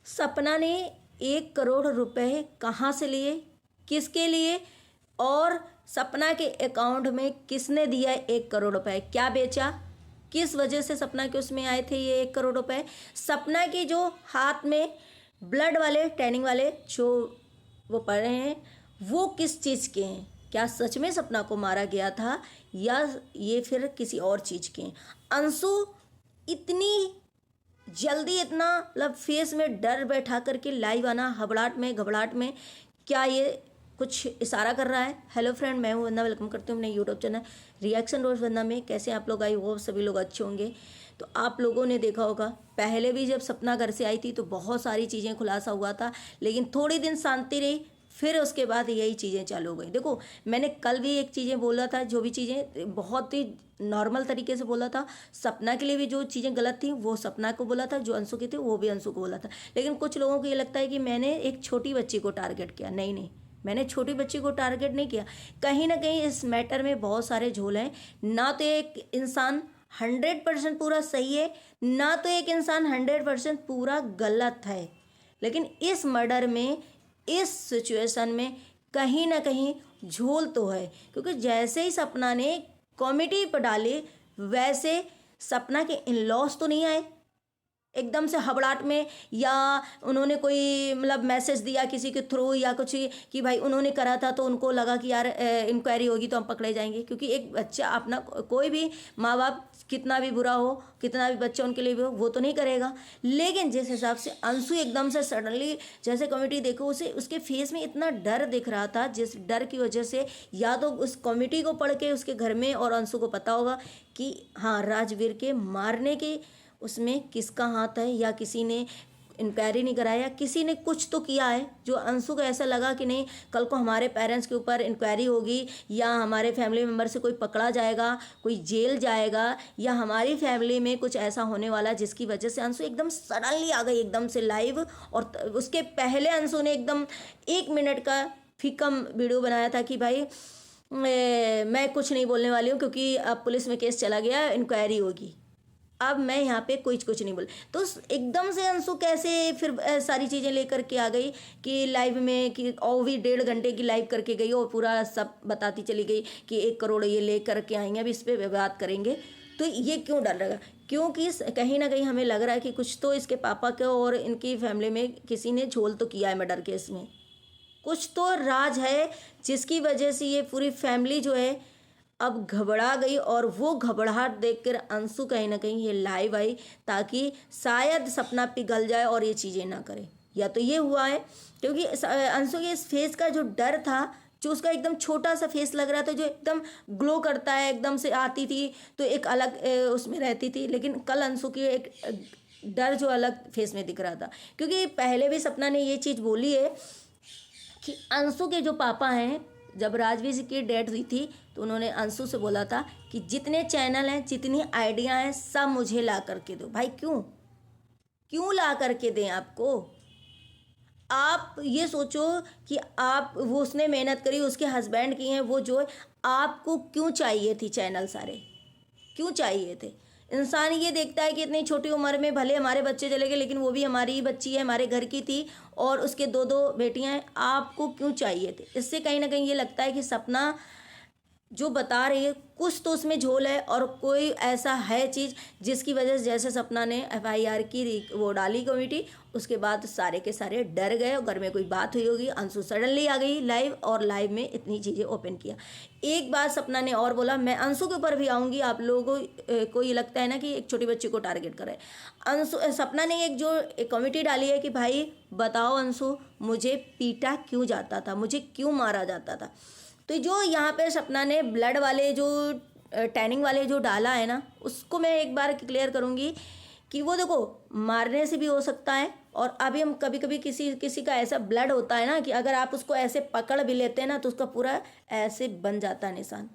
सपना ने 1 करोड़ रुपए कहाँ से लिए, किसके लिए, और सपना के अकाउंट में किसने दिया 1 करोड़ रुपए, क्या बेचा, किस वजह से सपना के उसमें आए थे ये 1 करोड़ रुपए। सपना की जो हाथ में ब्लड वाले टैनिंग वाले जो वो पड़े हैं वो किस चीज़ के हैं, क्या सच में सपना को मारा गया था या ये फिर किसी और चीज़ के हैं। अंशु इतनी जल्दी इतना मतलब फेस में डर बैठा करके लाइव आना घबराहट में क्या ये कुछ इशारा कर रहा है। हेलो फ्रेंड, मैं हूँ वंदना, वेलकम करती हूँ अपने यूट्यूब चैनल रिएक्शन रोज वंदना में। कैसे आप लोग, आई वो सभी लोग अच्छे होंगे। तो आप लोगों ने देखा होगा पहले भी जब सपना घर से आई थी तो बहुत सारी चीज़ें खुलासा हुआ था, लेकिन थोड़ी दिन शांति रही, फिर उसके बाद यही चीज़ें चालू हो गई। देखो मैंने कल भी एक चीज़ें बोला था, जो भी चीज़ें बहुत ही नॉर्मल तरीके से बोला था। सपना के लिए भी जो चीज़ें गलत थी वो सपना को बोला था, जो अंशु की थी वो भी अंशु को बोला था। लेकिन कुछ लोगों को ये लगता है कि मैंने एक छोटी बच्ची को टारगेट किया। नहीं, मैंने छोटी बच्ची को टारगेट नहीं किया। कहीं ना कहीं इस मैटर में बहुत सारे झोल हैं। ना तो एक इंसान 100% पूरा सही है, ना तो एक इंसान 100% पूरा गलत है। लेकिन इस मर्डर में, इस सिचुएशन में कहीं ना कहीं झोल तो है, क्योंकि जैसे ही सपना ने कॉमेडी पर डाली वैसे सपना के इन लॉस तो नहीं आए एकदम से हबड़ाहट में, या उन्होंने कोई मतलब मैसेज दिया किसी के थ्रू या कुछ कि भाई उन्होंने करा था तो उनको लगा कि यार इंक्वायरी होगी तो हम पकड़े जाएंगे। क्योंकि एक बच्चा अपना, कोई भी माँ बाप कितना भी बुरा हो, कितना भी बच्चा उनके लिए भी हो, वो तो नहीं करेगा। लेकिन जिस हिसाब से अंशु एकदम से सडनली जैसे कमेटी देखो, उसे उसके फेस में इतना डर दिख रहा था, जिस डर की वजह से या तो उस कमेटी को पढ़ के उसके घर में और अंशु को पता होगा कि हाँ राजवीर के मारने के उसमें किसका हाथ है, या किसी ने इंक्वायरी नहीं कराया, किसी ने कुछ तो किया है जो अंशु को ऐसा लगा कि नहीं कल को हमारे पेरेंट्स के ऊपर इंक्वायरी होगी, या हमारे फैमिली मेम्बर से कोई पकड़ा जाएगा, कोई जेल जाएगा, या हमारी फैमिली में कुछ ऐसा होने वाला जिसकी वजह से अंशु एकदम सडनली आ गई एकदम से लाइव। और उसके पहले अंशु ने एकदम 1 मिनट का फीकम वीडियो बनाया था कि भाई मैं कुछ नहीं बोलने वाली हूँ क्योंकि अब पुलिस में केस चला गया, इंक्वायरी होगी, अब मैं यहाँ पे कुछ नहीं बोल। तो एकदम से अंशु कैसे फिर सारी चीज़ें लेकर के आ गई कि लाइव में, कि और भी 1.5 घंटे की लाइव करके गई और पूरा सब बताती चली गई कि 1 करोड़ ये ले करके आएंगे, अब इस पर बात करेंगे। तो ये क्यों डर लगा, क्योंकि कहीं ना कहीं हमें लग रहा है कि कुछ तो इसके पापा के और इनकी फैमिली में किसी ने झोल तो किया है मर्डर केस में, कुछ तो राज है जिसकी वजह से ये पूरी फैमिली जो है अब घबरा गई। और वो घबराहट देखकर अंशु कहीं ना कहीं ये लाइव आई ताकि शायद सपना पिघल जाए और ये चीज़ें ना करे। या तो ये हुआ है क्योंकि अंशु के इस फेस का जो डर था, जो उसका एकदम छोटा सा फेस लग रहा था, जो एकदम ग्लो करता है, एकदम से आती थी तो एक अलग उसमें रहती थी, लेकिन कल अंशु की एक डर जो अलग फेस में दिख रहा था। क्योंकि पहले भी सपना ने ये चीज़ बोली है कि अंशु के जो पापा हैं, जब राजवीर की डेथ हुई थी तो उन्होंने अंशु से बोला था कि जितने चैनल हैं, जितनी आइडिया हैं, सब मुझे ला करके दो। भाई क्यों ला करके दें आपको? आप ये सोचो कि आप, वो उसने मेहनत करी, उसके हस्बैंड की हैं, वो जो आपको क्यों चाहिए थी चैनल सारे, क्यों चाहिए थे? इंसान ये देखता है कि इतनी छोटी उम्र में भले हमारे बच्चे चले गए लेकिन वो भी हमारी ही बच्ची है, हमारे घर की थी और उसके 2 बेटियां हैं, आपको क्यों चाहिए थे? इससे कहीं ना कहीं ये लगता है कि सपना जो बता रही है कुछ तो उसमें झोल है और कोई ऐसा है चीज़ जिसकी वजह से, जैसे सपना ने FIR की वो डाली कमेटी, उसके बाद सारे के सारे डर गए और घर में कोई बात हुई होगी, अंशु सडनली आ गई लाइव और लाइव में इतनी चीज़ें ओपन किया। एक बात सपना ने और बोला, मैं अंशु के ऊपर भी आऊँगी। आप लोगों को ये लगता है ना कि एक छोटी बच्ची को टारगेट करे। सपना ने एक जो कमेटी डाली है कि भाई बताओ अंशु, मुझे पीटा क्यों जाता था, मुझे क्यों मारा जाता था। तो जो यहाँ पे सपना ने ब्लड वाले जो टैनिंग वाले जो डाला है ना, उसको मैं एक बार क्लियर करूँगी कि वो देखो मारने से भी हो सकता है। और अभी हम कभी कभी किसी का ऐसा ब्लड होता है ना कि अगर आप उसको ऐसे पकड़ भी लेते हैं ना तो उसका पूरा ऐसे बन जाता है निशान।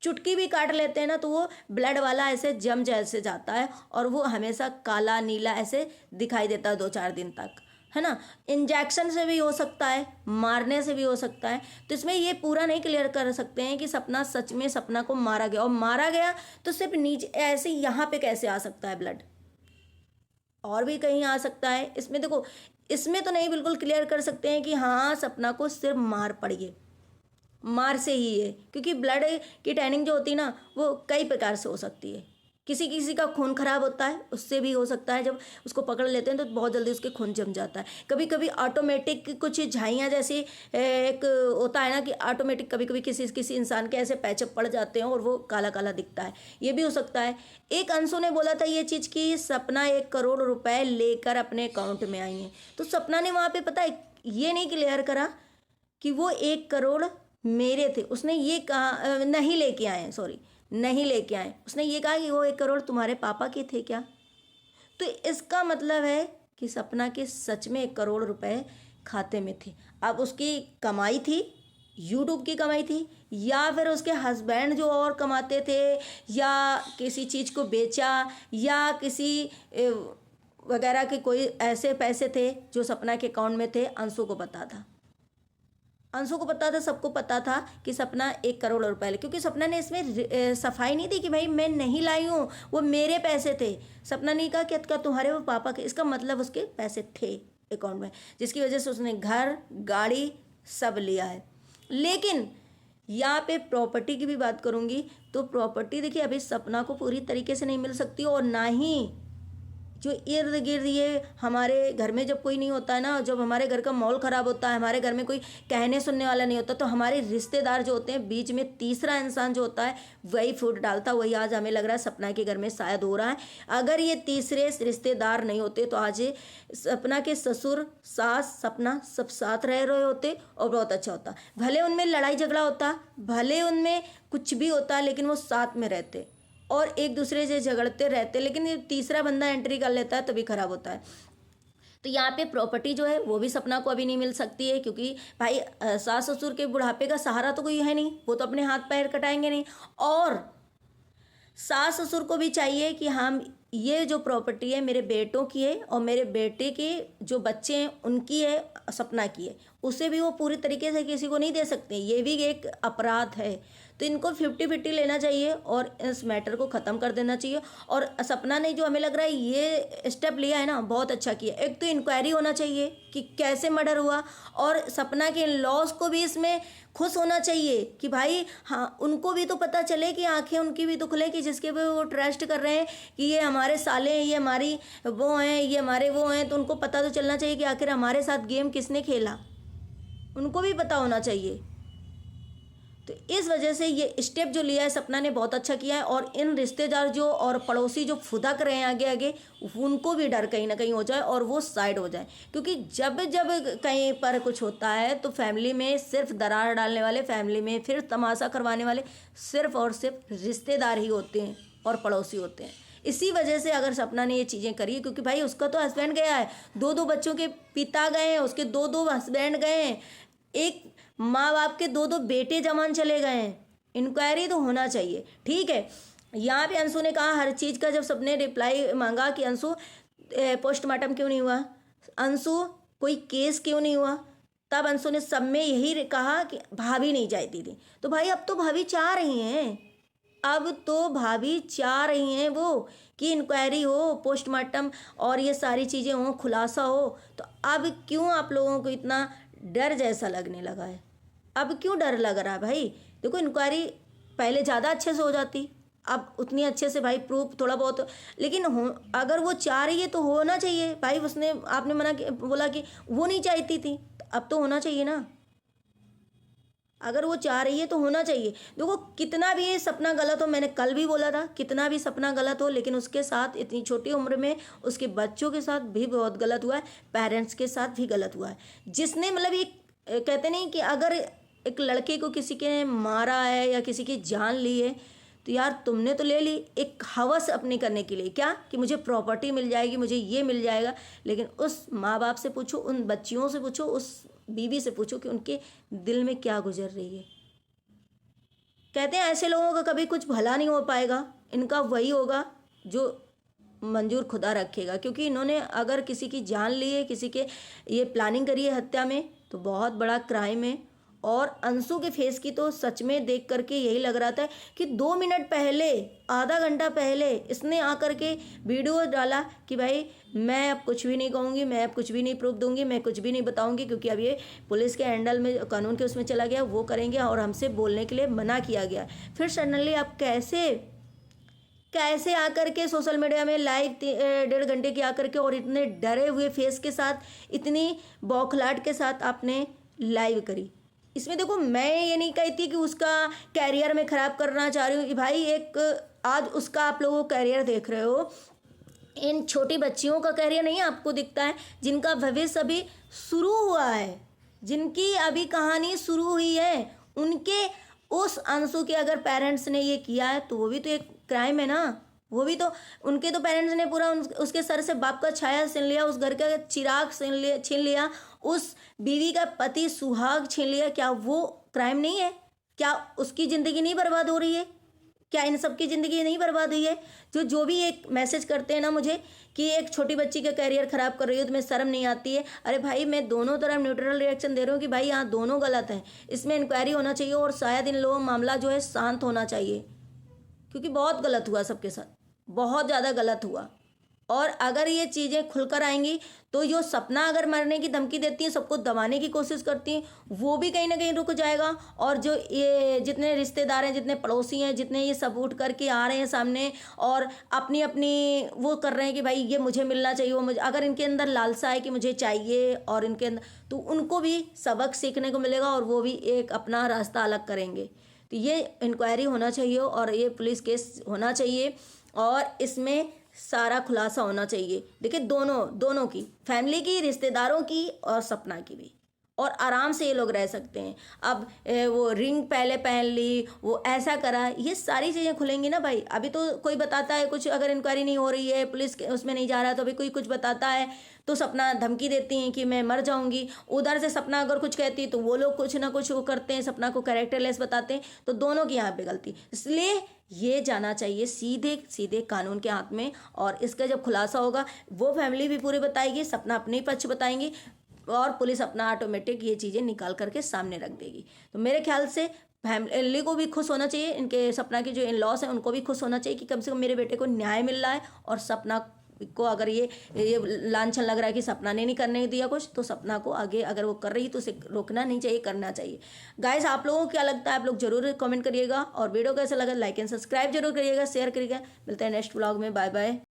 चुटकी भी काट लेते हैं ना तो वो ब्लड वाला ऐसे जम जैसे जाता है और वो हमेशा काला नीला ऐसे दिखाई देता है 2-4 दिन तक, है ना। इंजेक्शन से भी हो सकता है, मारने से भी हो सकता है। तो इसमें ये पूरा नहीं क्लियर कर सकते हैं कि सपना सच में सपना को मारा गया, और मारा गया तो सिर्फ नीचे ऐसे यहाँ पे कैसे आ सकता है ब्लड, और भी कहीं आ सकता है। इसमें देखो इसमें तो नहीं बिल्कुल क्लियर कर सकते हैं कि हाँ सपना को सिर्फ मार पड़ी है, मार से ही है, क्योंकि ब्लड की टैनिंग जो होती है ना वो कई प्रकार से हो सकती है। किसी किसी का खून खराब होता है, उससे भी हो सकता है, जब उसको पकड़ लेते हैं तो बहुत जल्दी उसके खून जम जाता है। कभी कभी ऑटोमेटिक कुछ झाइयाँ जैसी एक होता है ना कि ऑटोमेटिक कभी कभी किसी किसी इंसान के ऐसे पैचअप पड़ जाते हैं और वो काला काला दिखता है, ये भी हो सकता है। एक अंशु ने बोला था ये चीज़ कि सपना 1 करोड़ रुपए लेकर अपने अकाउंट में आई है, तो सपना ने वहाँ पे पता है ये नहीं क्लियर करा कि वो 1 करोड़ मेरे थे, उसने ये कहा नहीं लेके आए, सॉरी नहीं लेके आए, उसने ये कहा कि वो 1 करोड़ तुम्हारे पापा के थे क्या। तो इसका मतलब है कि सपना के सच में 1 करोड़ रुपए खाते में थे। अब उसकी कमाई थी, यूट्यूब की कमाई थी, या फिर उसके हस्बैंड जो और कमाते थे, या किसी चीज़ को बेचा, या किसी वगैरह के कोई ऐसे पैसे थे जो सपना के अकाउंट में थे। अंशु को पता था, अंशु को पता था, सबको पता था कि सपना 1 करोड़ रुपए ले, क्योंकि सपना ने इसमें सफाई नहीं दी कि भाई मैं नहीं लाई हूँ, वो मेरे पैसे थे। सपना ने कहा कि क्या तुम्हारे वो पापा के, इसका मतलब उसके पैसे थे अकाउंट में, जिसकी वजह से उसने घर गाड़ी सब लिया है। लेकिन यहाँ पे प्रॉपर्टी की भी बात करूँगी तो प्रॉपर्टी देखिए अभी सपना को पूरी तरीके से नहीं मिल सकती, और ना ही जो इर्द गिर्द ये हमारे घर में जब कोई नहीं होता है ना, जब हमारे घर का माहौल ख़राब होता है, हमारे घर में कोई कहने सुनने वाला नहीं होता, तो हमारे रिश्तेदार जो होते हैं, बीच में तीसरा इंसान जो होता है वही फूट डालता है। वही आज हमें लग रहा है सपना के घर में शायद हो रहा है। अगर ये तीसरे रिश्तेदार नहीं होते तो आज सपना के ससुर सास सपना सब साथ रह रहे होते और बहुत अच्छा होता। भले उनमें लड़ाई झगड़ा होता, भले उनमें कुछ भी होता, लेकिन वो साथ में रहते और एक दूसरे से झगड़ते रहते, लेकिन ये तीसरा बंदा एंट्री कर लेता है तभी खराब होता है। तो यहाँ पे प्रॉपर्टी जो है वो भी सपना को अभी नहीं मिल सकती है, क्योंकि भाई सास ससुर के बुढ़ापे का सहारा तो कोई है नहीं, वो तो अपने हाथ पैर कटाएंगे नहीं। और सास ससुर को भी चाहिए कि हम ये जो प्रॉपर्टी है मेरे बेटों की है और मेरे बेटे के जो बच्चे हैं उनकी है, सपना की है, उसे भी वो पूरी तरीके से किसी को नहीं दे सकते, ये भी एक अपराध है। तो इनको 50-50 लेना चाहिए और इस मैटर को ख़त्म कर देना चाहिए। और सपना ने जो हमें लग रहा है ये स्टेप लिया है ना, बहुत अच्छा किया। एक तो इंक्वायरी होना चाहिए कि कैसे मर्डर हुआ, और सपना के लॉस को भी इसमें खुश होना चाहिए कि भाई हाँ उनको भी तो पता चले, कि आंखें उनकी भी तो खुले कि जिसके पे वो ट्रस्ट कर रहे हैं कि ये हमारे साले हैं, ये हमारी वो हैं, ये हमारे वो हैं, तो उनको पता तो चलना चाहिए कि आखिर हमारे साथ गेम किसने खेला, उनको भी पता होना चाहिए। तो इस वजह से ये स्टेप जो लिया है सपना ने बहुत अच्छा किया है। और इन रिश्तेदार जो और पड़ोसी जो फुदक रहे हैं आगे आगे, उनको भी डर कहीं ना कहीं हो जाए और वो साइड हो जाए, क्योंकि जब जब कहीं पर कुछ होता है तो फैमिली में सिर्फ दरार डालने वाले, फैमिली में फिर तमाशा करवाने वाले सिर्फ और सिर्फ रिश्तेदार ही होते हैं और पड़ोसी होते हैं। इसी वजह से अगर सपना ने ये चीज़ें करी है, क्योंकि भाई उसका तो हस्बैंड गया है, 2-2 बच्चों के पिता गए हैं, उसके 2-2 हस्बैंड गए हैं, एक माँ बाप के 2-2 बेटे जमान चले गए हैं। इंक्वायरी तो होना चाहिए, ठीक है। यहाँ पे अंशु ने कहा हर चीज़ का, जब सबने रिप्लाई मांगा कि अंशु पोस्टमार्टम क्यों नहीं हुआ, अंशु कोई केस क्यों नहीं हुआ, तब अंशु ने सब में यही कहा कि भाभी नहीं चाहती थी। तो भाई अब तो भाभी चाह रही हैं, अब तो भाभी चाह रही हैं वो कि इंक्वायरी हो, पोस्टमार्टम और ये सारी चीज़ें हों, खुलासा हो। तो अब क्यों आप लोगों को इतना डर जैसा लगने लगा है, अब क्यों डर लग रहा है भाई। देखो इंक्वायरी पहले ज़्यादा अच्छे से हो जाती, अब उतनी अच्छे से भाई प्रूफ थोड़ा बहुत, लेकिन हो अगर वो चाह रही है तो होना चाहिए भाई। उसने आपने मना बोला कि वो नहीं चाहती थी, तो अब तो होना चाहिए ना, अगर वो चाह रही है तो होना चाहिए। देखो कितना भी ये सपना गलत हो, मैंने कल भी बोला था, कितना भी सपना गलत हो, लेकिन उसके साथ इतनी छोटी उम्र में उसके बच्चों के साथ भी बहुत गलत हुआ है, पेरेंट्स के साथ भी गलत हुआ है। जिसने मतलब ये कहते नहीं कि अगर एक लड़के को किसी के मारा है या किसी की जान ली है, तो यार तुमने तो ले ली एक हवस अपनी करने के लिए, क्या कि मुझे प्रॉपर्टी मिल जाएगी, मुझे ये मिल जाएगा। लेकिन उस माँ बाप से पूछो, उन बच्चियों से पूछो, उस बीवी से पूछो कि उनके दिल में क्या गुजर रही है। कहते हैं ऐसे लोगों का कभी कुछ भला नहीं हो पाएगा, इनका वही होगा जो मंजूर खुदा रखेगा। क्योंकि इन्होंने अगर किसी की जान ली है, किसी के ये प्लानिंग करी है हत्या में, तो बहुत बड़ा क्राइम है और अंशु के फेस की तो सच में देख करके यही लग रहा था कि 2 मिनट पहले, आधा घंटा पहले इसने आकर के वीडियो डाला कि भाई मैं अब कुछ भी नहीं कहूँगी, मैं अब कुछ भी नहीं प्रूफ दूंगी, मैं कुछ भी नहीं बताऊंगी, क्योंकि अब ये पुलिस के हैंडल में, कानून के उसमें चला गया, वो करेंगे और हमसे बोलने के लिए मना किया गया। फिर सडनली आप कैसे आकर के सोशल मीडिया में लाइव 1.5 घंटे की आकर के और इतने डरे हुए फेस के साथ, इतनी बौखलाहट के साथ आपने लाइव करी। इसमें देखो, मैं ये नहीं कहती कि उसका कैरियर में ख़राब करना चाह रही हूँ भाई। एक आज उसका आप लोगों कैरियर देख रहे हो, इन छोटी बच्चियों का कैरियर नहीं आपको दिखता है, जिनका भविष्य अभी शुरू हुआ है, जिनकी अभी कहानी शुरू हुई है, उनके उस अंशु के अगर पेरेंट्स ने ये किया है तो वो भी तो एक क्राइम है ना। वो भी तो, उनके तो पेरेंट्स ने पूरा उसके सर से बाप का छाया छीन लिया, उस घर का चिराग छीन लिया, उस बीवी का पति सुहाग छीन लिया। क्या वो क्राइम नहीं है? क्या उसकी ज़िंदगी नहीं बर्बाद हो रही है? क्या इन सब की ज़िंदगी नहीं बर्बाद हुई है? जो भी एक मैसेज करते हैं ना मुझे कि एक छोटी बच्ची का कैरियर ख़राब कर रही हो, तुम्हें शर्म नहीं आती है। अरे भाई, मैं दोनों तरफ न्यूट्रल रिएक्शन दे रही हूँ कि भाई यहाँ दोनों गलत हैं, इसमें इंक्वायरी होना चाहिए और शायद इन लोगों मामला जो है शांत होना चाहिए, क्योंकि बहुत गलत हुआ सबके साथ, बहुत ज़्यादा गलत हुआ। और अगर ये चीज़ें खुलकर आएंगी तो जो सपना अगर मरने की धमकी देती है, सबको दबाने की कोशिश करती हैं, वो भी कहीं ना कहीं रुक जाएगा। और जो ये जितने रिश्तेदार हैं, जितने पड़ोसी हैं, जितने ये सब उठ करके आ रहे हैं सामने और अपनी अपनी वो कर रहे हैं कि भाई ये मुझे मिलना चाहिए, वो मुझे, अगर इनके अंदर लालसा है कि मुझे चाहिए और इनके अंदर, तो उनको भी सबक सीखने को मिलेगा और वो भी एक अपना रास्ता अलग करेंगे। तो ये इंक्वायरी होना चाहिए और ये पुलिस केस होना चाहिए और इसमें सारा खुलासा होना चाहिए। देखिए, दोनों की, फैमिली की, रिश्तेदारों की और सपना की भी, और आराम से ये लोग रह सकते हैं। अब वो रिंग पहले पहन ली, वो ऐसा करा, ये सारी चीज़ें खुलेंगी ना भाई। अभी तो कोई बताता है कुछ, अगर इंक्वायरी नहीं हो रही है, पुलिस उसमें नहीं जा रहा, तो अभी कोई कुछ बताता है तो सपना धमकी देती हैं कि मैं मर जाऊंगी। उधर से सपना अगर कुछ कहती है तो वो लोग कुछ ना कुछ वो करते हैं, सपना को कैरेक्टरलेस बताते हैं। तो दोनों की यहाँ पे गलती, इसलिए ये जाना चाहिए सीधे सीधे कानून के हाथ में। और इसका जब खुलासा होगा, वो फैमिली भी पूरी बताएगी, सपना अपने पक्ष बताएंगी और पुलिस अपना ऑटोमेटिक ये चीज़ें निकाल करके सामने रख देगी। तो मेरे ख्याल से फैमिली को भी खुश होना चाहिए, इनके सपना के जो इन लॉस हैं उनको भी खुश होना चाहिए कि कम से कम मेरे बेटे को न्याय मिल रहा है। और सपना को अगर ये लांछन लग रहा है कि सपना ने नहीं करने दिया कुछ, तो सपना को आगे अगर वो कर रही है तो उसे रोकना नहीं चाहिए, करना चाहिए। गाइस, आप लोगों को क्या लगता है? आप लोग जरूर कमेंट करिएगा और वीडियो कैसा लगा लाइक एंड सब्सक्राइब जरूर करिएगा, शेयर करिएगा। मिलते हैं नेक्स्ट व्लॉग में। Bye bye.